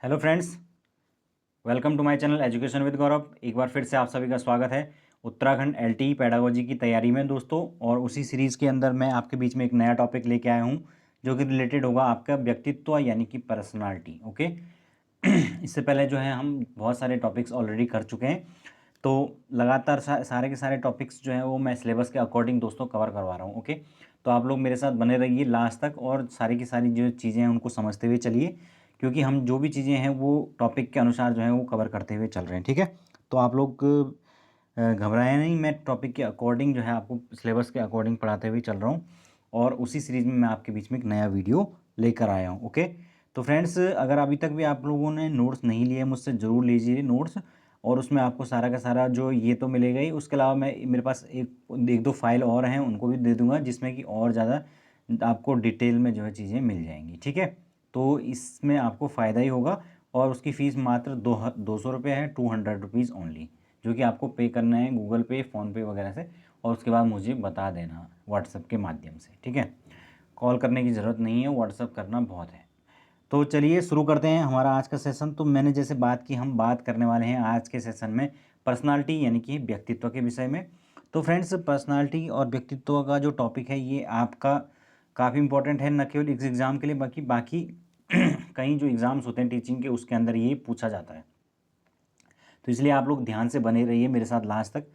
Hello friends, welcome to my channel education with Gaurav. एक बार फिर से आप सभी का स्वागत है उत्तराखंड एलटीई पेडागोजी की तैयारी में दोस्तों। और उसी सीरीज़ के अंदर मैं आपके बीच में एक नया टॉपिक लेके आया हूँ जो कि रिलेटेड होगा आपका व्यक्तित्व यानी कि पर्सनालिटी। ओके। इससे पहले जो है हम बहुत सारे टॉपिक्स ऑलरेडी कर चुके हैं, तो लगातार सारे के सारे टॉपिक्स जो हैं वो मैं सिलेबस के अकॉर्डिंग दोस्तों कवर करवा रहा हूँ। ओके, तो आप लोग मेरे साथ बने रहिए लास्ट तक और सारी की सारी जो चीज़ें हैं उनको समझते हुए चलिए, क्योंकि हम जो भी चीज़ें हैं वो टॉपिक के अनुसार जो है वो कवर करते हुए चल रहे हैं। ठीक है, तो आप लोग घबराएं नहीं, मैं टॉपिक के अकॉर्डिंग जो है आपको सिलेबस के अकॉर्डिंग पढ़ाते हुए चल रहा हूँ और उसी सीरीज़ में मैं आपके बीच में एक नया वीडियो लेकर आया हूँ। ओके, तो फ्रेंड्स, अगर अभी तक भी आप लोगों ने नोट्स नहीं लिए मुझसे ज़रूर लीजिए नोट्स, और उसमें आपको सारा का सारा जो ये तो मिलेगा ही, उसके अलावा मैं मेरे पास एक दो फाइल और हैं उनको भी दे दूंगा जिसमें कि और ज़्यादा आपको डिटेल में जो है चीज़ें मिल जाएंगी। ठीक है, तो इसमें आपको फ़ायदा ही होगा और उसकी फ़ीस मात्र 200 रुपये है, 200 रुपीज़ ओनली, जो कि आपको पे करना है गूगल पे, फ़ोनपे वगैरह से, और उसके बाद मुझे बता देना व्हाट्सएप के माध्यम से। ठीक है, कॉल करने की ज़रूरत नहीं है, व्हाट्सएप करना बहुत है। तो चलिए शुरू करते हैं हमारा आज का सेशन। तो मैंने जैसे बात की, हम बात करने वाले हैं आज के सेशन में पर्सनालिटी यानी कि व्यक्तित्व के विषय में। तो फ्रेंड्स, पर्सनालिटी और व्यक्तित्व का जो टॉपिक है ये आपका काफ़ी इंपॉर्टेंट है, न केवल इस एग्ज़ाम के लिए बाकी बाकी कई जो एग्ज़ाम्स होते हैं टीचिंग के उसके अंदर ये पूछा जाता है। तो इसलिए आप लोग ध्यान से बने रहिए मेरे साथ लास्ट तक।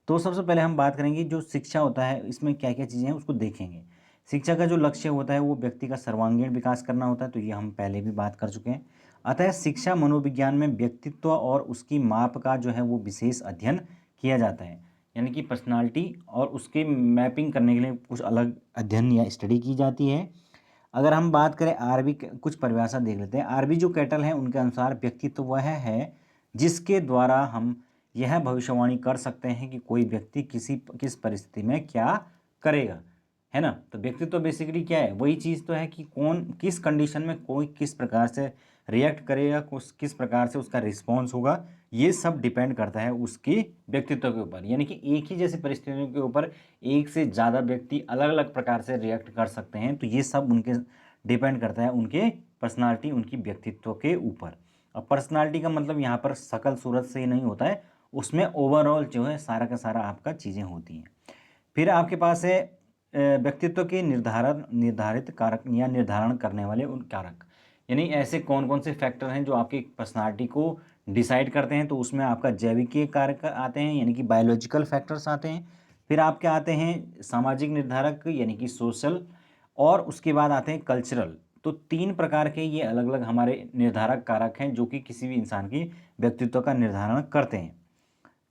तो सबसे पहले हम बात करेंगे जो शिक्षा होता है इसमें क्या क्या चीज़ें हैं उसको देखेंगे। शिक्षा का जो लक्ष्य होता है वो व्यक्ति का सर्वांगीण विकास करना होता है, तो ये हम पहले भी बात कर चुके हैं। अतः शिक्षा मनोविज्ञान में व्यक्तित्व और उसकी माप का जो है वो विशेष अध्ययन किया जाता है, यानी कि पर्सनालिटी और उसकी मैपिंग करने के लिए कुछ अलग अध्ययन या स्टडी की जाती है। अगर हम बात करें आरबी, कुछ परिभाषा देख लेते हैं। आरबी जो कैटल है उनके अनुसार व्यक्तित्व वह है जिसके द्वारा हम यह भविष्यवाणी कर सकते हैं कि कोई व्यक्ति किस परिस्थिति में क्या करेगा, है ना। तो व्यक्तित्व बेसिकली क्या है, वही चीज़ तो है कि कौन किस कंडीशन में कोई किस प्रकार से रिएक्ट करेगा, किस प्रकार से उसका रिस्पॉन्स होगा, ये सब डिपेंड करता है उसके व्यक्तित्व के ऊपर। यानी कि एक ही जैसी परिस्थितियों के ऊपर एक से ज़्यादा व्यक्ति अलग अलग प्रकार से रिएक्ट कर सकते हैं, तो ये सब उनके डिपेंड करता है उनके पर्सनालिटी, उनकी व्यक्तित्व के ऊपर। अब पर्सनालिटी का मतलब यहाँ पर शकल सूरत से ही नहीं होता है, उसमें ओवरऑल जो है सारा का सारा आपका चीज़ें होती हैं। फिर आपके पास है व्यक्तित्व के निर्धारित कारक या निर्धारण करने वाले उन कारक, यानी ऐसे कौन कौन से फैक्टर हैं जो आपकी पर्सनालिटी को डिसाइड करते हैं। तो उसमें आपका जैविकीय कारक आते हैं यानी कि बायोलॉजिकल फैक्टर्स आते हैं। फिर आपके आते हैं सामाजिक निर्धारक यानी कि सोशल, और उसके बाद आते हैं कल्चरल। तो 3 प्रकार के ये अलग अलग हमारे निर्धारक कारक हैं जो कि किसी भी इंसान की व्यक्तित्व का निर्धारण करते हैं।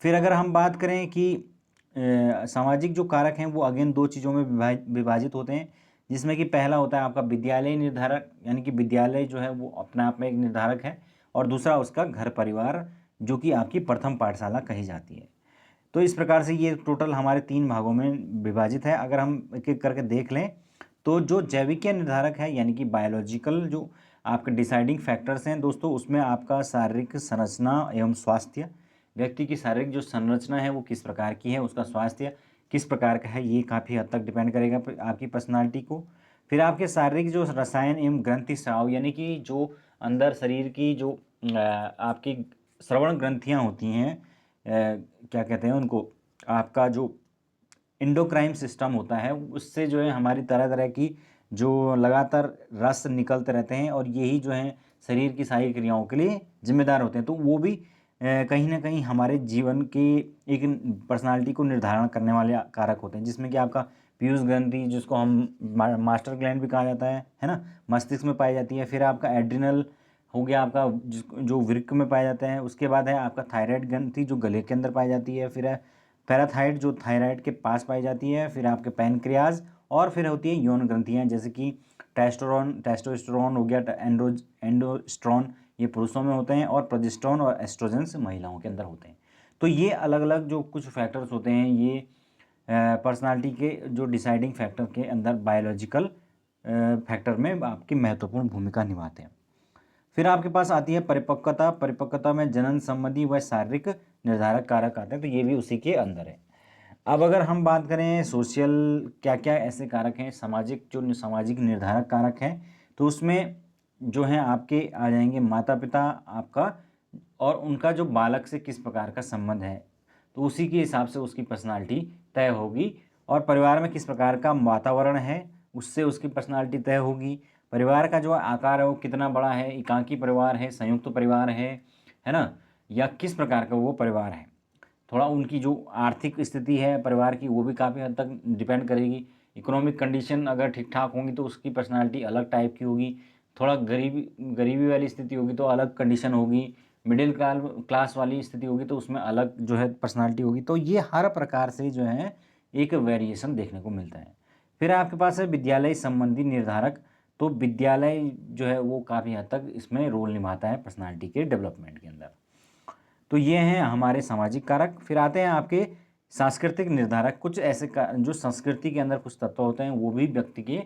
फिर अगर हम बात करें कि सामाजिक जो कारक हैं वो अगेन 2 चीज़ों में विभाजित होते हैं, जिसमें कि पहला होता है आपका विद्यालय निर्धारक, यानी कि विद्यालय जो है वो अपने आप में एक निर्धारक है, और दूसरा उसका घर परिवार जो कि आपकी प्रथम पाठशाला कही जाती है। तो इस प्रकार से ये टोटल हमारे 3 भागों में विभाजित है। अगर हम एक एक करके देख लें तो जो जैविकीय निर्धारक है यानी कि बायोलॉजिकल जो आपके डिसाइडिंग फैक्टर्स हैं दोस्तों, उसमें आपका शारीरिक संरचना एवं स्वास्थ्य, व्यक्ति की शारीरिक जो संरचना है वो किस प्रकार की है, उसका स्वास्थ्य किस प्रकार का है, ये काफ़ी हद तक डिपेंड करेगा आपकी पर्सनालिटी को। फिर आपके शारीरिक जो रसायन एवं ग्रंथि स्राव, यानी कि जो अंदर शरीर की जो आपकी श्रवण ग्रंथियाँ होती हैं, क्या कहते हैं उनको, आपका जो एंडोक्राइन सिस्टम होता है, उससे जो है हमारी तरह तरह की जो लगातार रस निकलते रहते हैं, और यही जो है शरीर की सारी क्रियाओं के लिए जिम्मेदार होते हैं। तो वो भी कहीं ना कहीं हमारे जीवन के एक पर्सनालिटी को निर्धारण करने वाले कारक होते हैं, जिसमें कि आपका पीयूष ग्रंथि, जिसको हम मास्टर ग्लैंड भी कहा जाता है ना, मस्तिष्क में पाई जाती है। फिर आपका एड्रिनल हो गया आपका, जो वृक्क में पाया जाता है। उसके बाद है आपका थायराइड ग्रंथि जो गले के अंदर पाई जाती है। फिर है पैराथाइड जो थायराइड के पास पाई जाती है। फिर आपके पैनक्रियाज, और फिर होती है यौन ग्रंथियाँ जैसे कि टेस्टोस्टेरोन हो गया, एंडोस्ट्रॉन ये पुरुषों में होते हैं, और प्रोजेस्टेरोन और एस्ट्रोजेंस महिलाओं के अंदर होते हैं। तो ये अलग अलग जो कुछ फैक्टर्स होते हैं ये पर्सनालिटी के जो डिसाइडिंग फैक्टर के अंदर बायोलॉजिकल फैक्टर में आपकी महत्वपूर्ण भूमिका निभाते हैं। फिर आपके पास आती है परिपक्वता। परिपक्वता में जनन संबंधी व शारीरिक निर्धारक कारक आते हैं, तो ये भी उसी के अंदर है। अब अगर हम बात करें सोशल, क्या क्या ऐसे कारक हैं सामाजिक, जो सामाजिक निर्धारक कारक हैं, तो उसमें जो हैं आपके आ जाएंगे माता पिता आपका, और उनका जो बालक से किस प्रकार का संबंध है, तो उसी के हिसाब से उसकी पर्सनालिटी तय होगी। और परिवार में किस प्रकार का वातावरण है, उससे उसकी पर्सनालिटी तय होगी। परिवार का जो आकार है वो कितना बड़ा है, एकाकी परिवार है, संयुक्त परिवार है ना, या किस प्रकार का वो परिवार है। थोड़ा उनकी जो आर्थिक स्थिति है परिवार की वो भी काफ़ी हद तक डिपेंड करेगी। इकोनॉमिक कंडीशन अगर ठीक ठाक होंगी तो उसकी पर्सनालिटी अलग टाइप की होगी। थोड़ा गरीबी गरीबी वाली स्थिति होगी तो अलग कंडीशन होगी। मिडिल क्लास वाली स्थिति होगी तो उसमें अलग जो है पर्सनालिटी होगी। तो ये हर प्रकार से जो है एक वेरिएशन देखने को मिलता है। फिर आपके पास है विद्यालय संबंधी निर्धारक। तो विद्यालय जो है वो काफ़ी हद तक इसमें रोल निभाता है पर्सनालिटी के डेवलपमेंट के अंदर। तो ये हैं हमारे सामाजिक कारक। फिर आते हैं आपके सांस्कृतिक निर्धारक। कुछ ऐसे जो संस्कृति के अंदर कुछ तत्व होते हैं वो भी व्यक्ति के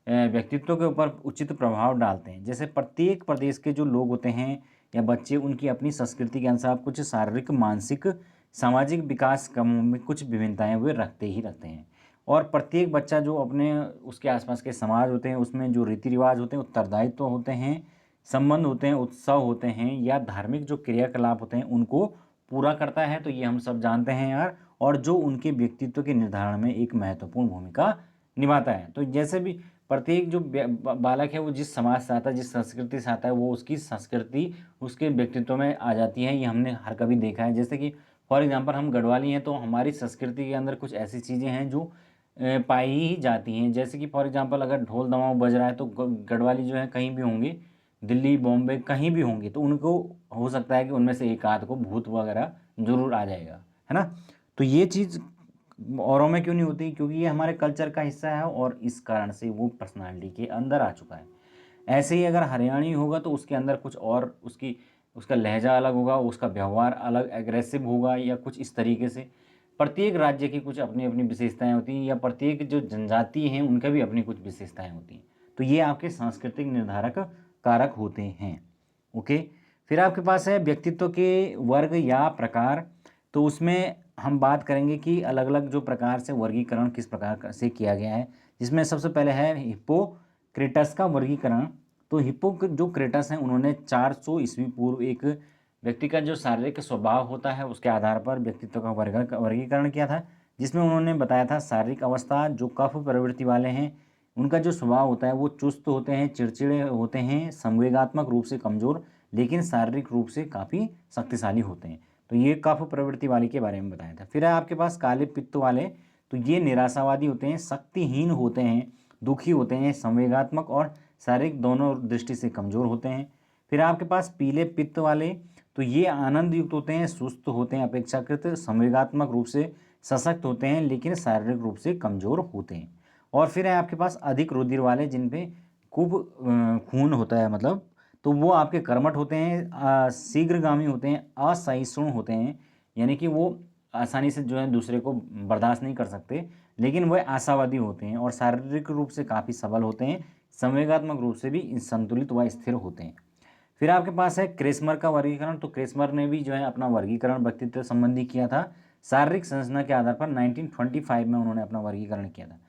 व्यक्तित्व के ऊपर उचित प्रभाव डालते हैं। जैसे प्रत्येक प्रदेश के जो लोग होते हैं या बच्चे, उनकी अपनी संस्कृति के अनुसार कुछ शारीरिक, मानसिक, सामाजिक विकास क्रमों में कुछ विभिन्नताएं वे रखते ही रखते हैं। और प्रत्येक बच्चा जो अपने उसके आसपास के समाज होते हैं उसमें जो रीति रिवाज होते हैं, उत्तरदायित्व होते हैं, संबंध होते हैं, उत्सव होते हैं या धार्मिक जो क्रियाकलाप होते हैं उनको पूरा करता है। तो ये हम सब जानते हैं यार। और जो उनके व्यक्तित्व के निर्धारण में एक महत्वपूर्ण भूमिका निभाता है। तो जैसे भी प्रत्येक जो बालक है वो जिस समाज से आता है, जिस संस्कृति से आता है, वो उसकी संस्कृति उसके व्यक्तित्व में आ जाती है। ये हमने हर कभी देखा है। जैसे कि फॉर एग्जांपल हम गढ़वाली हैं तो हमारी संस्कृति के अंदर कुछ ऐसी चीज़ें हैं जो पाई ही जाती हैं। जैसे कि फॉर एग्जांपल अगर ढोल दमाऊ बज रहा है तो गढ़वाली जो है कहीं भी होंगे, दिल्ली बॉम्बे कहीं भी होंगे, तो उनको हो सकता है कि उनमें से एक आध को भूत वगैरह जरूर आ जाएगा, है ना। तो ये चीज़ औरों में क्यों नहीं होती, क्योंकि ये हमारे कल्चर का हिस्सा है और इस कारण से वो पर्सनालिटी के अंदर आ चुका है। ऐसे ही अगर हरियाणी होगा तो उसके अंदर कुछ और उसका लहजा अलग होगा, उसका व्यवहार अलग एग्रेसिव होगा या कुछ इस तरीके से। प्रत्येक राज्य की कुछ अपनी अपनी विशेषताएं होती हैं या प्रत्येक जो जनजाति हैं उनका भी अपनी कुछ विशेषताएं होती हैं। तो ये आपके सांस्कृतिक निर्धारक कारक होते हैं। ओके। फिर आपके पास है व्यक्तित्व के वर्ग या प्रकार। तो उसमें हम बात करेंगे कि अलग अलग जो प्रकार से वर्गीकरण किस प्रकार से किया गया है, जिसमें सबसे पहले है हिप्पोक्रेटस का वर्गीकरण। तो जो क्रेटस हैं उन्होंने 400 ईस्वी पूर्व एक व्यक्ति का जो शारीरिक स्वभाव होता है उसके आधार पर व्यक्तित्व का वर्गीकरण किया था, जिसमें उन्होंने बताया था शारीरिक अवस्था जो कफ प्रवृत्ति वाले हैं उनका जो स्वभाव होता है वो चुस्त होते हैं, चिड़चिड़े होते हैं, संवेगात्मक रूप से कमज़ोर लेकिन शारीरिक रूप से काफ़ी शक्तिशाली होते हैं। तो ये कफ प्रवृत्ति वाले के बारे में बताया था। फिर है आपके पास काले पित्त वाले। तो ये निराशावादी होते हैं, शक्तिहीन होते हैं, दुखी होते हैं, संवेगात्मक और शारीरिक दोनों दृष्टि से कमज़ोर होते हैं। फिर आपके पास पीले पित्त वाले। तो ये आनंद युक्त होते हैं, सुस्त होते हैं, अपेक्षाकृत संवेगात्मक रूप से सशक्त होते हैं लेकिन शारीरिक रूप से कमज़ोर होते हैं। और फिर है आपके पास अधिक रुधिर वाले जिन पे खूब खून होता है, मतलब तो वो आपके कर्मठ होते हैं, शीघ्रगामी होते हैं, असहिष्णु होते हैं, यानी कि वो आसानी से जो है दूसरे को बर्दाश्त नहीं कर सकते, लेकिन वह आशावादी होते हैं और शारीरिक रूप से काफ़ी सबल होते हैं, संवेगात्मक रूप से भी संतुलित व स्थिर होते हैं। फिर आपके पास है क्रेस्मर का वर्गीकरण। तो क्रेस्मर ने भी जो है अपना वर्गीकरण व्यक्तित्व संबंधी किया था शारीरिक संरचना के आधार पर। 1925 में उन्होंने अपना वर्गीकरण किया था।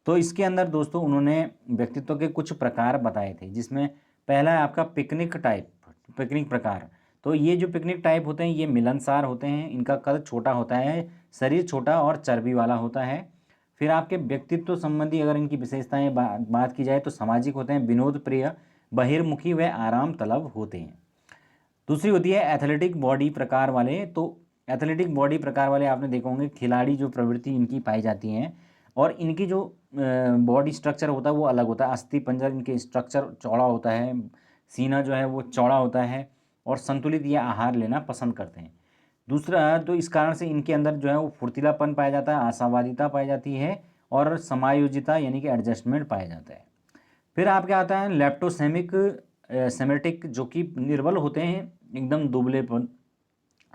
तो इसके अंदर दोस्तों उन्होंने व्यक्तित्व के कुछ प्रकार बताए थे, जिसमें पहला है आपका पिकनिक प्रकार। तो ये जो पिकनिक टाइप होते हैं ये मिलनसार होते हैं, इनका कद छोटा होता है, शरीर छोटा और चर्बी वाला होता है। फिर आपके व्यक्तित्व संबंधी अगर इनकी विशेषताएं बात की जाए तो सामाजिक होते हैं, विनोद प्रिय, बहिर्मुखी व आराम तलब होते हैं। दूसरी होती है एथलेटिक बॉडी प्रकार वाले। तो एथलेटिक बॉडी प्रकार वाले आपने देखा होंगे खिलाड़ी जो प्रवृत्ति इनकी पाई जाती हैं और इनकी जो बॉडी स्ट्रक्चर होता है वो अलग होता है। अस्थि पंजर इनके स्ट्रक्चर चौड़ा होता है, सीना जो है वो चौड़ा होता है और संतुलित या आहार लेना पसंद करते हैं। दूसरा तो इस कारण से इनके अंदर जो है वो फुर्तीलापन पाया जाता है, आशावादिता पाई जाती है और समायोजिता यानी कि एडजस्टमेंट पाया जाता है। फिर आपके आता है लेप्टोसेमिक सेमेटिक जो कि निर्बल होते हैं, एकदम दुबले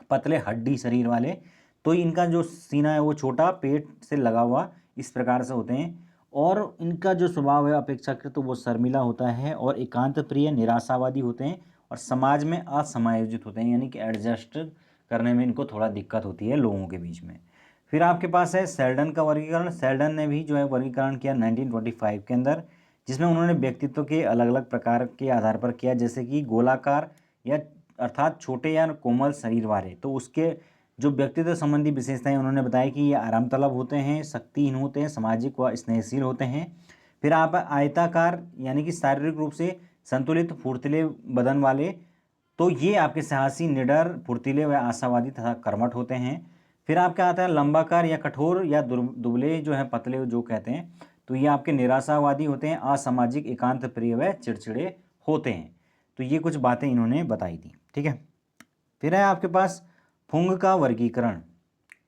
पतले हड्डी शरीर वाले। तो इनका जो सीना है वो छोटा, पेट से लगा हुआ इस प्रकार से होते हैं और इनका जो स्वभाव है अपेक्षाकृत तो वो शर्मिला होता है और एकांत प्रिय, निराशावादी होते हैं और समाज में असमायोजित होते हैं, यानी कि एडजस्ट करने में इनको थोड़ा दिक्कत होती है लोगों के बीच में। फिर आपके पास है सेल्डन का वर्गीकरण। सेल्डन ने भी जो है वर्गीकरण किया 1925 के अंदर, जिसमें उन्होंने व्यक्तित्व के अलग अलग प्रकार के आधार पर किया, जैसे कि गोलाकार या अर्थात छोटे या कोमल शरीर वाले। तो उसके जो व्यक्तित्व संबंधी विशेषताएं उन्होंने बताया कि ये आराम तलब होते हैं, शक्तिहीन होते हैं, सामाजिक व स्नेहशील होते हैं। फिर आप आयताकार यानी कि शारीरिक रूप से संतुलित फुर्तीले बदन वाले, तो ये आपके साहसी, निडर, फुर्तीले व आशावादी तथा कर्मठ होते हैं। फिर आपका आता है लंबाकार या कठोर या दुबले जो है पतले जो कहते हैं, तो ये आपके निराशावादी होते हैं, असामाजिक, एकांत प्रिय व चिड़चिड़े होते हैं। तो ये कुछ बातें इन्होंने बताई थी, ठीक है। फिर है आपके पास फुंग का वर्गीकरण।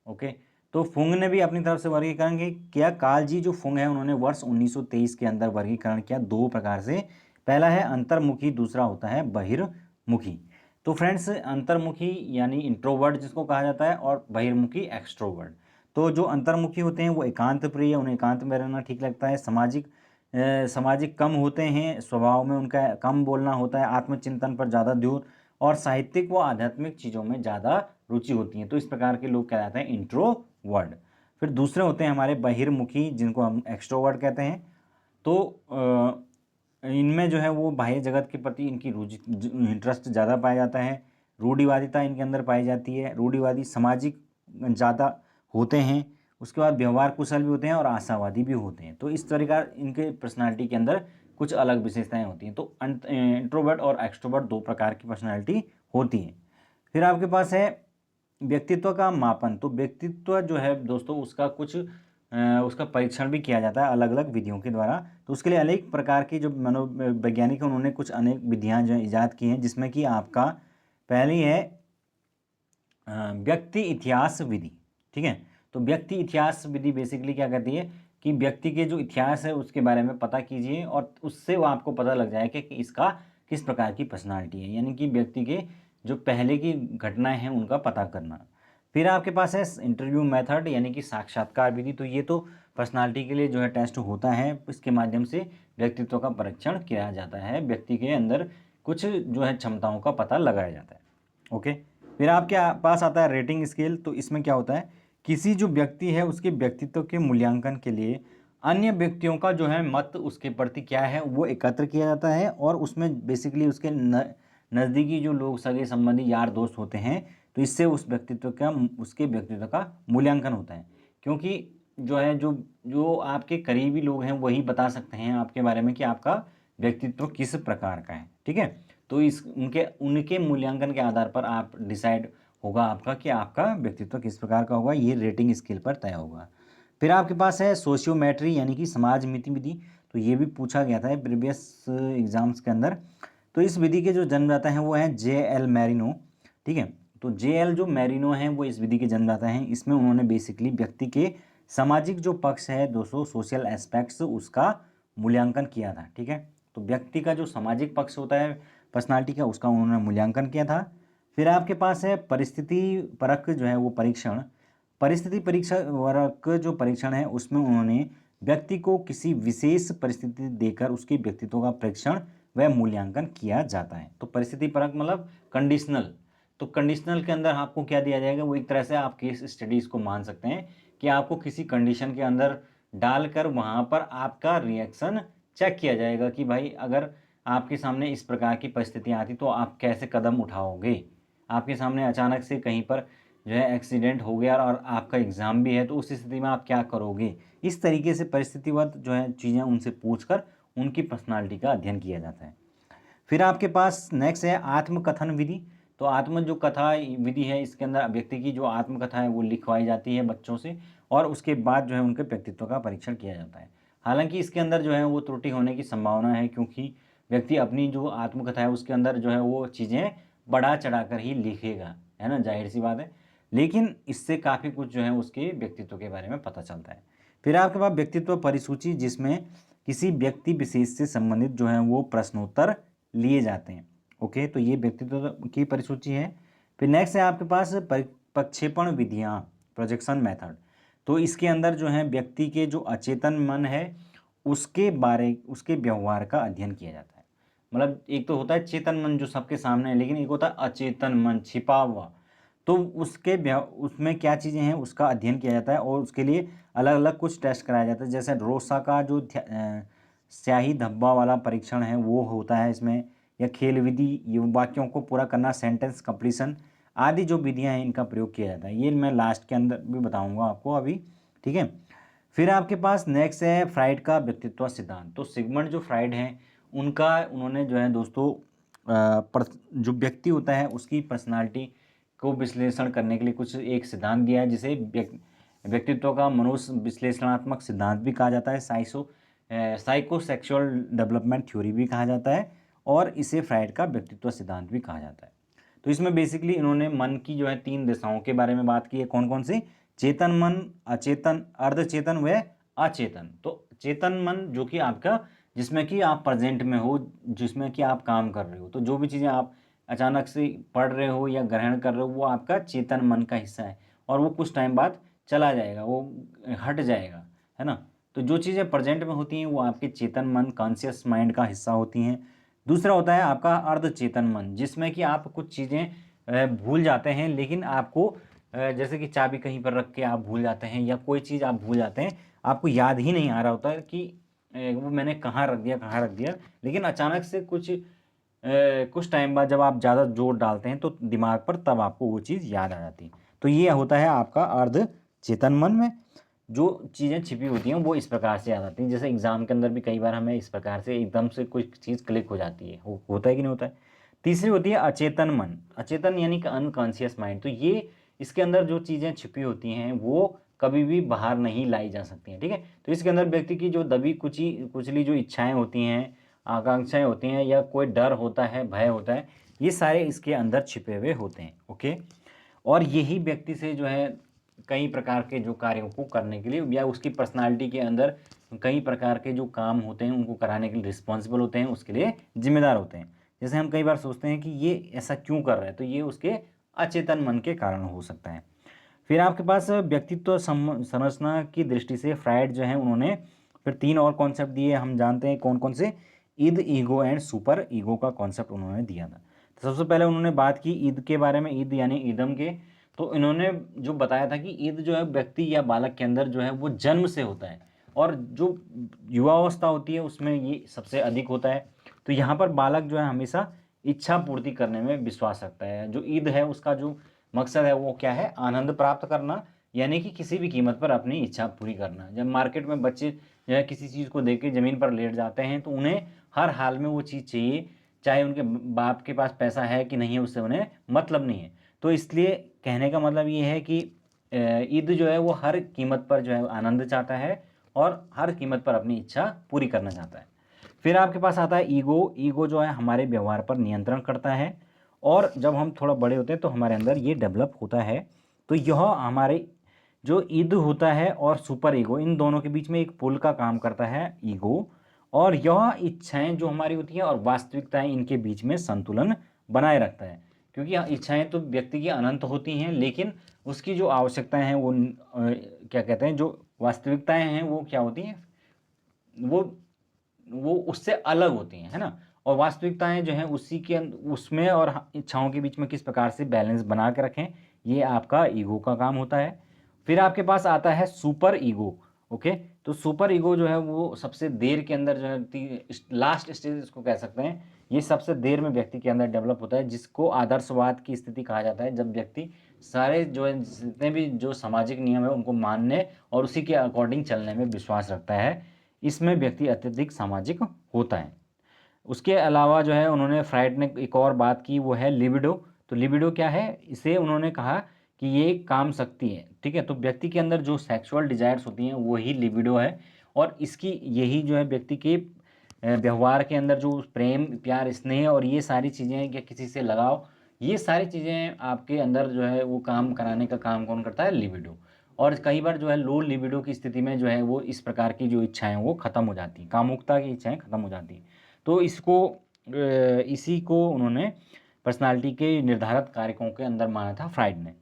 ओके, तो फुंग ने भी अपनी तरफ से वर्गीकरण किया। कालजी जो फुंग है उन्होंने वर्ष 1923 के अंदर वर्गीकरण किया दो प्रकार से। पहला है अंतर्मुखी, दूसरा होता है बहिर्मुखी। तो फ्रेंड्स, अंतर्मुखी यानी इंट्रोवर्ट जिसको कहा जाता है, और बहिर्मुखी एक्सट्रोवर्ट। तो जो अंतर्मुखी होते हैं वो एकांत प्रिय, उन्हें एकांत में रहना ठीक लगता है। सामाजिक कम होते हैं, स्वभाव में उनका कम बोलना होता है, आत्मचिंतन पर ज़्यादा जोर, और साहित्यिक व आध्यात्मिक चीज़ों में ज़्यादा रुचि होती है। तो इस प्रकार के लोग कहलाते हैं इंट्रोवर्ट। फिर दूसरे होते हैं हमारे बहिर्मुखी, जिनको हम एक्सट्रोवर्ट कहते हैं। तो इनमें जो है वो बाह्य जगत के प्रति इनकी रुचि, इंटरेस्ट ज़्यादा पाया जाता है। रूढ़िवादिता इनके अंदर पाई जाती है, रूढ़िवादी, सामाजिक ज़्यादा होते हैं। उसके बाद व्यवहार कुशल भी होते हैं और आशावादी भी होते हैं। तो इस तरीका इनके पर्सनालिटी के अंदर कुछ अलग विशेषताएं होती हैं। तो इंट्रोवर्ट और एक्सट्रोवर्ट दो प्रकार की पर्सनालिटी होती है। फिर आपके पास है व्यक्तित्व का मापन। तो व्यक्तित्व जो है दोस्तों उसका परीक्षण भी किया जाता है अलग अलग विधियों के द्वारा। तो उसके लिए अनेक प्रकार की जो मनोवैज्ञानिक हैं उन्होंने कुछ अनेक विधियां जो ईजाद की हैं, जिसमें कि आपका पहली है व्यक्ति इतिहास विधि, ठीक है। तो व्यक्ति इतिहास विधि बेसिकली क्या कहती है कि व्यक्ति के जो इतिहास है उसके बारे में पता कीजिए, और उससे वो आपको पता लग जाएगा कि इसका किस प्रकार की पर्सनालिटी है, यानी कि व्यक्ति के जो पहले की घटनाएं हैं उनका पता करना। फिर आपके पास है इंटरव्यू मेथड यानी कि साक्षात्कार विधि। तो ये तो पर्सनालिटी के लिए जो है टेस्ट होता है, इसके माध्यम से व्यक्तित्व का परीक्षण किया जाता है, व्यक्ति के अंदर कुछ जो है क्षमताओं का पता लगाया जाता है। ओके, फिर आपके पास आता है रेटिंग स्केल। तो इसमें क्या होता है, किसी जो व्यक्ति है उसके व्यक्तित्व के मूल्यांकन के लिए अन्य व्यक्तियों का जो है मत उसके प्रति क्या है वो एकत्र किया जाता है, और उसमें बेसिकली उसके नज़दीकी जो लोग, सगे संबंधी, यार दोस्त होते हैं, तो इससे उसके व्यक्तित्व का मूल्यांकन होता है। क्योंकि जो है जो जो आपके करीबी लोग हैं वही बता सकते हैं आपके बारे में कि आपका व्यक्तित्व किस प्रकार का है, ठीक है। तो उनके मूल्यांकन के आधार पर आप डिसाइड होगा आपका कि आपका व्यक्तित्व किस प्रकार का होगा, ये रेटिंग स्केल पर तय होगा। फिर आपके पास है सोशियोमेट्री यानी कि समाज मिति विधि। तो ये भी पूछा गया था प्रीवियस एग्जाम्स के अंदर। तो इस विधि के जो जन्मदाता हैं वो हैं J.L. मैरिनो, ठीक है। तो J.L. जो मैरिनो हैं वो इस विधि के जन्मदाता हैं। इसमें उन्होंने बेसिकली व्यक्ति के सामाजिक जो पक्ष है दोस्तों, सोशल एस्पेक्ट्स, उसका मूल्यांकन किया था, ठीक है। तो व्यक्ति का जो सामाजिक पक्ष होता है पर्सनालिटी का, उसका उन्होंने मूल्यांकन किया था। फिर आपके पास है परिस्थिति परक जो है वो परीक्षण। परिस्थिति परीक्षा परक जो परीक्षण है उसमें उन्होंने व्यक्ति को किसी विशेष परिस्थिति देकर उसके व्यक्तित्व का परीक्षण व मूल्यांकन किया जाता है। तो परिस्थिति परक मतलब कंडीशनल। तो कंडीशनल के अंदर आपको क्या दिया जाएगा, वो एक तरह से आप केस स्टडीज़ को मान सकते हैं कि आपको किसी कंडीशन के अंदर डालकर वहाँ पर आपका रिएक्शन चेक किया जाएगा कि भाई अगर आपके सामने इस प्रकार की परिस्थितियाँ आती तो आप कैसे कदम उठाओगे। आपके सामने अचानक से कहीं पर जो है एक्सीडेंट हो गया और आपका एग्ज़ाम भी है, तो उस स्थिति में आप क्या करोगे। इस तरीके से परिस्थितिवत जो है चीज़ें उनसे पूछकर उनकी पर्सनालिटी का अध्ययन किया जाता है। फिर आपके पास नेक्स्ट है आत्मकथन विधि। तो जो कथा विधि है इसके अंदर व्यक्ति की जो आत्मकथा है वो लिखवाई जाती है बच्चों से, और उसके बाद जो है उनके व्यक्तित्व का परीक्षण किया जाता है। हालांकि इसके अंदर जो है वो त्रुटि होने की संभावना है, क्योंकि व्यक्ति अपनी जो आत्मकथा है उसके अंदर जो है वो चीज़ें बढ़ा चढ़ा कर ही लिखेगा, है ना, जाहिर सी बात है। लेकिन इससे काफ़ी कुछ जो है उसके व्यक्तित्व के बारे में पता चलता है। फिर आपके पास व्यक्तित्व परिसूची, जिसमें किसी व्यक्ति विशेष से संबंधित जो है वो प्रश्नोत्तर लिए जाते हैं। ओके, तो ये व्यक्तित्व की परिसूची है। फिर नेक्स्ट है आपके पास प्रक्षेपण विधियाँ, प्रोजेक्शन मेथड। तो इसके अंदर जो है व्यक्ति के जो अचेतन मन है उसके व्यवहार का अध्ययन किया जाता है। मतलब एक तो होता है चेतन मन जो सबके सामने है, लेकिन एक होता है अचेतन मन, छिपा हुआ। तो उसमें क्या चीज़ें हैं उसका अध्ययन किया जाता है, और उसके लिए अलग अलग कुछ टेस्ट कराया जाता है। जैसे रोसा का जो स्याही धब्बा वाला परीक्षण है वो होता है इसमें, या खेल विधि, ये वाक्यों को पूरा करना, सेंटेंस कंप्लीशन आदि जो विधियां हैं इनका प्रयोग किया जाता है। ये मैं लास्ट के अंदर भी बताऊंगा आपको अभी, ठीक है। फिर आपके पास नेक्स्ट है फ्राइड का व्यक्तित्व सिद्धांत। तो सिगमंड जो फ्राइड हैं उनका, उन्होंने जो है दोस्तों जो व्यक्ति होता है उसकी पर्सनालिटी को विश्लेषण करने के लिए कुछ एक सिद्धांत दिया है, जिसे व्यक्तित्व का मनोज विश्लेषणात्मक सिद्धांत भी कहा जाता है, साइकोसेक्सुअल डेवलपमेंट थ्योरी भी कहा जाता है, और इसे फ्राइड का व्यक्तित्व सिद्धांत भी कहा जाता है। तो इसमें बेसिकली इन्होंने मन की जो है 3 दिशाओं के बारे में बात की है। कौन कौन सी? चेतन मन, अचेतन, अर्धचेतन व अचेतन। तो चेतन मन जो कि आपका, जिसमें कि आप प्रेजेंट में हो, जिसमें कि आप काम कर रहे हो, तो जो भी चीज़ें आप अचानक से पढ़ रहे हो या ग्रहण कर रहे हो वो आपका चेतन मन का हिस्सा है, और वो कुछ टाइम बाद चला जाएगा, वो हट जाएगा, है ना। तो जो चीज़ें प्रेजेंट में होती हैं वो आपके चेतन मन, कॉन्शियस माइंड का हिस्सा होती हैं। दूसरा होता है आपका अर्धचेतन मन, जिसमें कि आप कुछ चीज़ें भूल जाते हैं, लेकिन आपको जैसे कि चाबी कहीं पर रख के आप भूल जाते हैं, या कोई चीज़ आप भूल जाते हैं, आपको याद ही नहीं आ रहा होता है कि वो मैंने कहाँ रख दिया, लेकिन अचानक से कुछ टाइम बाद जब आप ज़्यादा जोर डालते हैं तो दिमाग पर, तब आपको वो चीज़ याद आ जाती है। तो ये होता है आपका अर्ध चेतन मन में जो चीज़ें छिपी होती हैं वो इस प्रकार से याद आती हैं। जैसे एग्जाम के अंदर भी कई बार हमें इस प्रकार से एकदम से कोई चीज़ क्लिक हो जाती है, होता है कि नहीं होता है। तीसरी होती है अचेतन मन, अचेतन यानी कि अनकॉन्शियस माइंड। तो ये इसके अंदर जो चीज़ें छिपी होती हैं वो कभी भी बाहर नहीं लाई जा सकती हैं, ठीक है। तो इसके अंदर व्यक्ति की जो दबी कुचली जो इच्छाएं होती हैं, आकांक्षाएं होती हैं, या कोई डर होता है, भय होता है, ये सारे इसके अंदर छिपे हुए होते हैं, ओके। और यही व्यक्ति से जो है कई प्रकार के जो कार्यों को करने के लिए, या उसकी पर्सनालिटी के अंदर कई प्रकार के जो काम होते हैं उनको कराने के लिए रिस्पॉन्सिबल होते हैं, उसके लिए जिम्मेदार होते हैं। जैसे हम कई बार सोचते हैं कि ये ऐसा क्यों कर रहा है, तो ये उसके अचेतन मन के कारण हो सकता है। फिर आपके पास व्यक्तित्व संरचना की दृष्टि से फ्राइड जो है उन्होंने फिर 3 और कॉन्सेप्ट दिए। हम जानते हैं कौन कौन से? Eid, ego and super ego का कॉन्सेप्ट उन्होंने दिया था। तो सबसे पहले उन्होंने बात की ईद के बारे में, ईद यानी ईदम के। तो इन्होंने जो बताया था कि ईद जो है व्यक्ति या बालक के अंदर जो है वो जन्म से होता है, और जो युवावस्था होती है उसमें ये सबसे अधिक होता है। तो यहाँ पर बालक जो है हमेशा इच्छा पूर्ति करने में विश्वास रखता है। जो ईद है उसका जो मकसद है वो क्या है? आनंद प्राप्त करना, यानी कि किसी भी कीमत पर अपनी इच्छा पूरी करना। जब मार्केट में बच्चे जो है किसी चीज़ को देख के ज़मीन पर लेट जाते हैं तो उन्हें हर हाल में वो चीज़ चाहिए, चाहे उनके बाप के पास पैसा है कि नहीं है उससे उन्हें मतलब नहीं है। तो इसलिए कहने का मतलब ये है कि ईद जो है वो हर कीमत पर जो है आनंद चाहता है, और हर कीमत पर अपनी इच्छा पूरी करना चाहता है। फिर आपके पास आता है ईगो। ईगो जो है हमारे व्यवहार पर नियंत्रण करता है, और जब हम थोड़ा बड़े होते हैं तो हमारे अंदर ये डेवलप होता है। तो यह हमारे जो ईद होता है और सुपर ईगो, इन दोनों के बीच में एक पुल का काम करता है ईगो, और यह इच्छाएं जो हमारी होती हैं और वास्तविकताएं, इनके बीच में संतुलन बनाए रखता है। क्योंकि इच्छाएं तो व्यक्ति की अनंत होती हैं, लेकिन उसकी जो आवश्यकताएं हैं वो क्या कहते हैं, जो वास्तविकताएं हैं वो क्या होती हैं, वो उससे अलग होती हैं, है ना। और वास्तविकताएं जो हैं उसी के उसमें और इच्छाओं के बीच में किस प्रकार से बैलेंस बना के रखें, ये आपका ईगो का काम होता है। फिर आपके पास आता है सुपर ईगो, ओके। तो सुपर ईगो जो है वो सबसे देर के अंदर जो है लास्ट स्टेज इसको कह सकते हैं, ये सबसे देर में व्यक्ति के अंदर डेवलप होता है, जिसको आदर्शवाद की स्थिति कहा जाता है। जब व्यक्ति सारे जो है जितने भी जो सामाजिक नियम है उनको मानने और उसी के अकॉर्डिंग चलने में विश्वास रखता है, इसमें व्यक्ति अत्यधिक सामाजिक होता है। उसके अलावा जो है उन्होंने फ्राइड ने एक और बात की, वो है लिबिडो। तो लिबिडो क्या है? इसे उन्होंने कहा कि ये काम शक्ति है, ठीक है। तो व्यक्ति के अंदर जो सेक्सुअल डिजायर्स होती हैं वही लिबिडो है, और इसकी यही जो है व्यक्ति के व्यवहार के अंदर जो प्रेम, प्यार, स्नेह और ये सारी चीज़ें, या किसी से लगाव, ये सारी चीज़ें आपके अंदर जो है वो काम कराने का काम कौन करता है? लिबिडो। और कई बार जो है लो लिबिडो की स्थिति में जो है वो इस प्रकार की जो इच्छाएं वो खत्म हो जाती हैं, कामुकता की इच्छाएं खत्म हो जाती हैं। तो इसी को उन्होंने पर्सनालिटी के निर्धारित कारकों के अंदर माना था फ्राइड ने।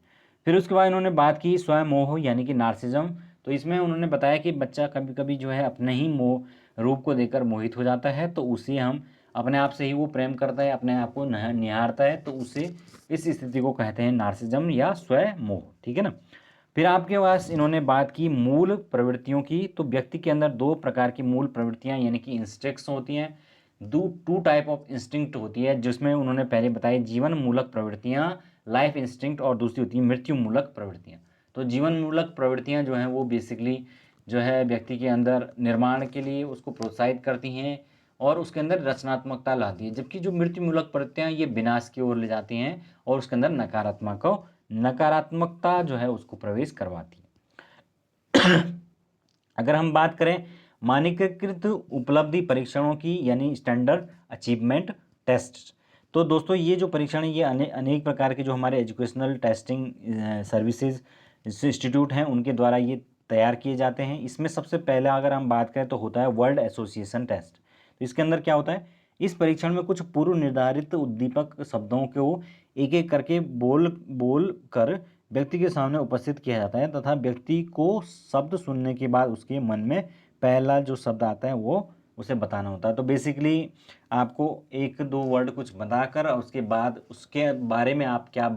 फिर उसके बाद इन्होंने बात की स्वयं मोह यानी कि नार्सिज्म। तो इसमें उन्होंने बताया कि बच्चा कभी कभी जो है अपने ही रूप को देखकर मोहित हो जाता है, तो उसे हम अपने आप से ही वो प्रेम करता है, अपने आप को निहारता है, तो उसे इस स्थिति को कहते हैं नार्सिज्म या स्वयं मोह, ठीक है ना। फिर आपके पास इन्होंने बात की मूल प्रवृत्तियों की। तो व्यक्ति के अंदर दो प्रकार की मूल प्रवृत्तियां यानी कि इंस्टिंक्ट्स होती हैं, टू टाइप ऑफ इंस्टिंक्ट होती है, जिसमें उन्होंने पहले बताया जीवन मूलक प्रवृत्तियां, लाइफ इंस्टिंक्ट, और दूसरी होती है मृत्यु मूलक प्रवृत्तियां। तो जीवन मूलक प्रवृत्तियां जो हैं वो बेसिकली जो है व्यक्ति के अंदर निर्माण के लिए उसको प्रोत्साहित करती हैं और उसके अंदर रचनात्मकता लाती है, जबकि जो मृत्यु मूलक प्रवृत्तियां ये विनाश की ओर ले जाती हैं और उसके अंदर नकारात्मकता जो है उसको प्रवेश करवाती है। अगर हम बात करें मानकीकृत उपलब्धि परीक्षणों की यानी स्टैंडर्ड अचीवमेंट टेस्ट, तो दोस्तों ये जो परीक्षण है ये अनेक प्रकार के जो हमारे एजुकेशनल टेस्टिंग सर्विसेज इंस्टीट्यूट हैं उनके द्वारा ये तैयार किए जाते हैं। इसमें सबसे पहला अगर हम बात करें तो होता है वर्ल्ड एसोसिएशन टेस्ट। तो इसके अंदर क्या होता है, इस परीक्षण में कुछ पूर्व निर्धारित उद्दीपक शब्दों को एक एक करके बोल कर व्यक्ति के सामने उपस्थित किया जाता है तथा व्यक्ति को शब्द सुनने के बाद उसके मन में पहला जो शब्द आता है वो उसे बताना होता है। तो बेसिकली आपको एक दो वर्ड कुछ बताकर और उसके बाद उसके बारे में आप क्या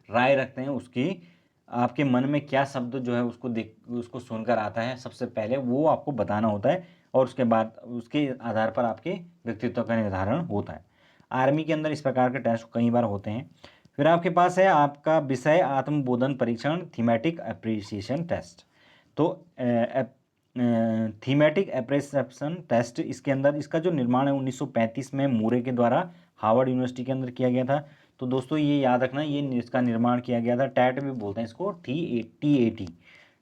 राय रखते हैं, उसकी आपके मन में क्या शब्द जो है उसको सुनकर आता है सबसे पहले वो आपको बताना होता है और उसके बाद उसके आधार पर आपके व्यक्तित्व का निर्धारण होता है। आर्मी के अंदर इस प्रकार के टेस्ट कई बार होते हैं। फिर आपके पास है आपका विषय आत्मबोधन परीक्षण, थीमेटिक अप्रिसिएशन टेस्ट। तो थीमेटिक अप्रिसिएशन टेस्ट, इसके अंदर इसका जो निर्माण है 1935 में मूरे के द्वारा हार्वर्ड यूनिवर्सिटी के अंदर किया गया था। तो दोस्तों ये याद रखना, ये इसका निर्माण किया गया था, टैट भी बोलते हैं इसको, TAT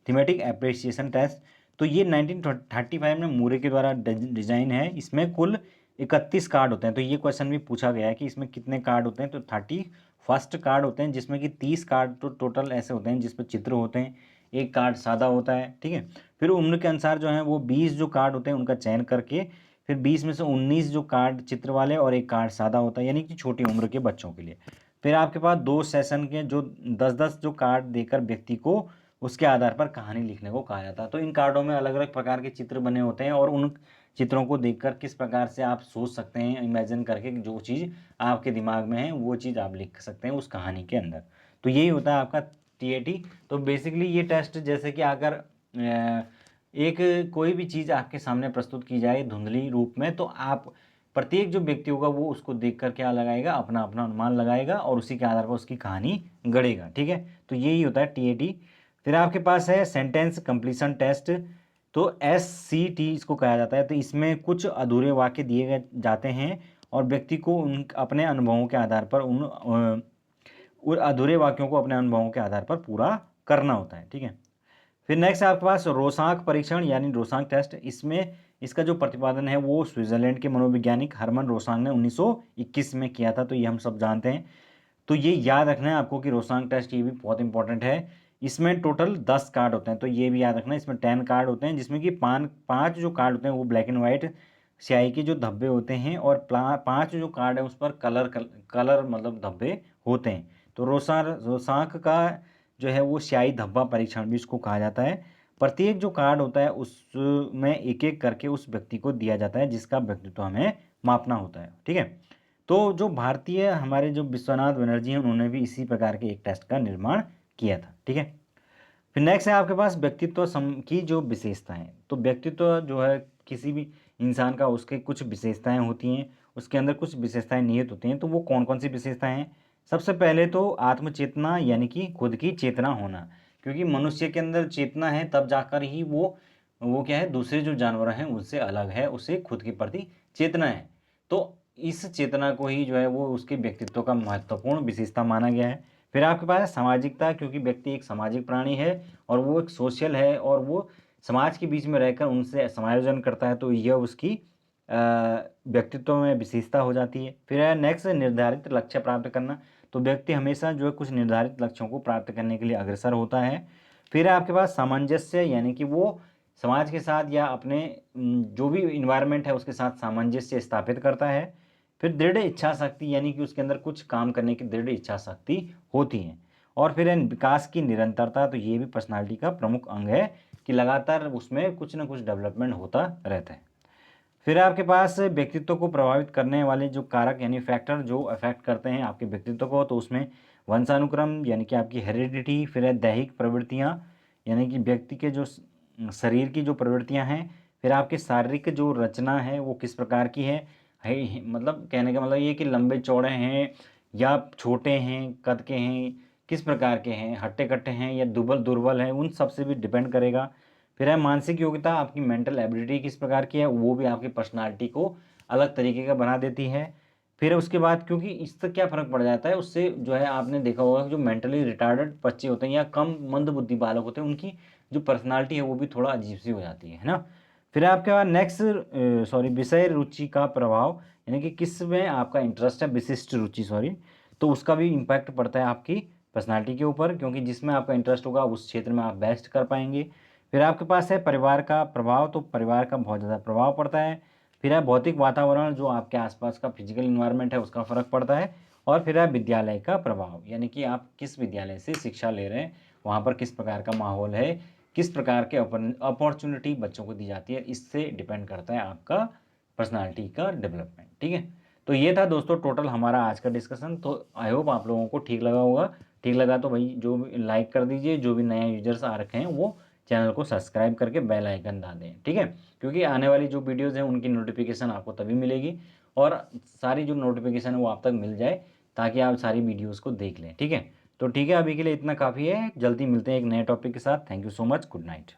थीमेटिक अप्रिसिएशन टेस्ट। तो ये 1935 में मूरे के द्वारा डिजाइन है। इसमें कुल 31 कार्ड होते हैं। तो ये क्वेश्चन भी पूछा गया है कि इसमें कितने कार्ड होते हैं, तो 31 कार्ड होते हैं, जिसमें कि 30 कार्ड तो टोटल ऐसे होते हैं जिसमें चित्र होते हैं, एक कार्ड सादा होता है, ठीक है। फिर उम्र के अनुसार जो है वो 20 जो कार्ड होते हैं उनका चयन करके फिर 20 में से 19 जो कार्ड चित्र वाले और एक कार्ड सादा होता है, यानी कि छोटी उम्र के बच्चों के लिए। फिर आपके पास 2 सेशन के जो 10-10 जो कार्ड देकर व्यक्ति को उसके आधार पर कहानी लिखने को कहा जाता है। तो इन कार्डों में अलग अलग प्रकार के चित्र बने होते हैं और उन चित्रों को देखकर किस प्रकार से आप सोच सकते हैं, इमेजिन करके जो चीज़ आपके दिमाग में है वो चीज़ आप लिख सकते हैं उस कहानी के अंदर। तो यही होता है आपका TAT। तो बेसिकली ये टेस्ट जैसे कि अगर एक कोई भी चीज़ आपके सामने प्रस्तुत की जाए धुंधली रूप में, तो आप प्रत्येक जो व्यक्ति होगा वो उसको देखकर क्या लगाएगा, अपना अपना अनुमान लगाएगा और उसी के आधार पर उसकी कहानी गढ़ेगा, ठीक है। तो यही होता है TAT। फिर आपके पास है सेंटेंस कंप्लीशन टेस्ट। तो SCT इसको कहा जाता है। तो इसमें कुछ अधूरे वाक्य दिए गए जाते हैं और व्यक्ति को उन अपने अनुभवों के आधार पर उन अधूरे वाक्यों को अपने अनुभवों के आधार पर पूरा करना होता है, ठीक है। फिर नेक्स्ट है आपके पास रोसांक परीक्षण यानी रोसांक टेस्ट। इसमें इसका जो प्रतिपादन है वो स्विट्जरलैंड के मनोवैज्ञानिक हरमन रोसांक ने 1921 में किया था। तो ये हम सब जानते हैं। तो ये याद रखना है आपको कि रोसांक टेस्ट ये भी बहुत इंपॉर्टेंट है। इसमें टोटल 10 कार्ड होते हैं। तो ये भी याद रखना, इसमें 10 कार्ड होते हैं, जिसमें कि पाँच जो कार्ड होते हैं वो ब्लैक एंड वाइट स्याही के जो धब्बे होते हैं और 5 जो कार्ड है उस पर कलर मतलब धब्बे होते हैं। तो रोसांक का जो है वो स्याही धब्बा परीक्षण भी इसको कहा जाता है। प्रत्येक जो कार्ड होता है उसमें एक एक करके उस व्यक्ति को दिया जाता है जिसका व्यक्तित्व हमें मापना होता है, ठीक है। तो जो भारतीय हमारे जो विश्वनाथ बनर्जी हैं उन्होंने भी इसी प्रकार के एक टेस्ट का निर्माण किया था, ठीक है। फिर नेक्स्ट है आपके पास व्यक्तित्व की जो विशेषताएं। तो व्यक्तित्व जो है किसी भी इंसान का उसके कुछ विशेषताएं होती हैं, उसके अंदर कुछ विशेषताएं निहित होती हैं। तो वो कौन कौन सी विशेषताएं हैं? सबसे पहले तो आत्मचेतना यानी कि खुद की चेतना होना, क्योंकि मनुष्य के अंदर चेतना है तब जाकर ही वो क्या है, दूसरे जो जानवर हैं उससे अलग है, उसे खुद के प्रति चेतना है। तो इस चेतना को ही जो है वो उसके व्यक्तित्व का महत्वपूर्ण विशेषता माना गया है। फिर आपके पास है सामाजिकता, क्योंकि व्यक्ति एक सामाजिक प्राणी है और वो एक सोशल है और वो समाज के बीच में रहकर उनसे समायोजन करता है। तो यह उसकी व्यक्तित्व में विशेषता हो जाती है। फिर है नेक्स्ट निर्धारित लक्ष्य प्राप्त करना। तो व्यक्ति हमेशा जो है कुछ निर्धारित लक्ष्यों को प्राप्त करने के लिए अग्रसर होता है। फिर है आपके पास सामंजस्य, यानी कि वो समाज के साथ या अपने जो भी इन्वायरमेंट है उसके साथ सामंजस्य स्थापित करता है। फिर दृढ़ इच्छा शक्ति, यानी कि उसके अंदर कुछ काम करने की दृढ़ इच्छा शक्ति होती है। और फिर है विकास की निरंतरता। तो ये भी पर्सनालिटी का प्रमुख अंग है कि लगातार उसमें कुछ ना कुछ डेवलपमेंट होता रहता है। फिर आपके पास व्यक्तित्व को प्रभावित करने वाले जो कारक यानी फैक्टर जो अफेक्ट करते हैं आपके व्यक्तित्व को, तो उसमें वंशानुक्रम यानी कि आपकी हेरिडिटी, फिर है दैहिक प्रवृत्तियाँ, यानी कि व्यक्ति के जो शरीर की जो प्रवृत्तियां हैं, फिर आपकी शारीरिक जो रचना है वो किस प्रकार की है मतलब कहने का मतलब ये कि लंबे चौड़े हैं या छोटे हैं, कद के हैं, किस प्रकार के हैं, हट्टे कट्टे हैं या दुबल दुर्बल हैं, उन सब से भी डिपेंड करेगा। फिर है मानसिक योग्यता, आपकी मेंटल एबिलिटी किस प्रकार की है, वो भी आपकी पर्सनालिटी को अलग तरीके का बना देती है। फिर उसके बाद क्योंकि इससे क्या फ़र्क पड़ जाता है, उससे जो है आपने देखा होगा जो मेंटली रिटार्डेड बच्चे होते हैं या कम मंदबुद्धि बालक होते हैं, उनकी जो पर्सनालिटी है वो भी थोड़ा अजीब सी हो जाती है ना। फिर आपके बाद नेक्स्ट विषय रुचि का प्रभाव, यानी कि किस में आपका इंटरेस्ट है, विशिष्ट रुचि तो उसका भी इम्पैक्ट पड़ता है आपकी पर्सनालिटी के ऊपर, क्योंकि जिसमें आपका इंटरेस्ट होगा उस क्षेत्र में आप बेस्ट कर पाएंगे। फिर आपके पास है परिवार का प्रभाव, तो परिवार का बहुत ज़्यादा प्रभाव पड़ता है। फिर है भौतिक वातावरण, जो आपके आसपास का फिजिकल इन्वायरमेंट है उसका फ़र्क पड़ता है। और फिर है विद्यालय का प्रभाव, यानी कि आप किस विद्यालय से शिक्षा ले रहे हैं, वहाँ पर किस प्रकार का माहौल है, किस प्रकार के अपॉर्चुनिटी बच्चों को दी जाती है, इससे डिपेंड करता है आपका पर्सनालिटी का डेवलपमेंट। ठीक है, तो ये था दोस्तों टोटल हमारा आज का डिस्कशन। तो आई होप आप लोगों को ठीक लगा होगा। ठीक लगा तो भाई जो लाइक कर दीजिए, जो भी नए यूजर्स आ रखे हैं वो चैनल को सब्सक्राइब करके बेल आइकन दबा दें। ठीक है, क्योंकि आने वाली जो वीडियोज़ हैं उनकी नोटिफिकेशन आपको तभी मिलेगी, और सारी जो नोटिफिकेशन है वो आप तक मिल जाए, ताकि आप सारी वीडियोज़ को देख लें। ठीक है, तो ठीक है, अभी के लिए इतना काफ़ी है। जल्दी मिलते हैं एक नए टॉपिक के साथ। Thank you so much, good night.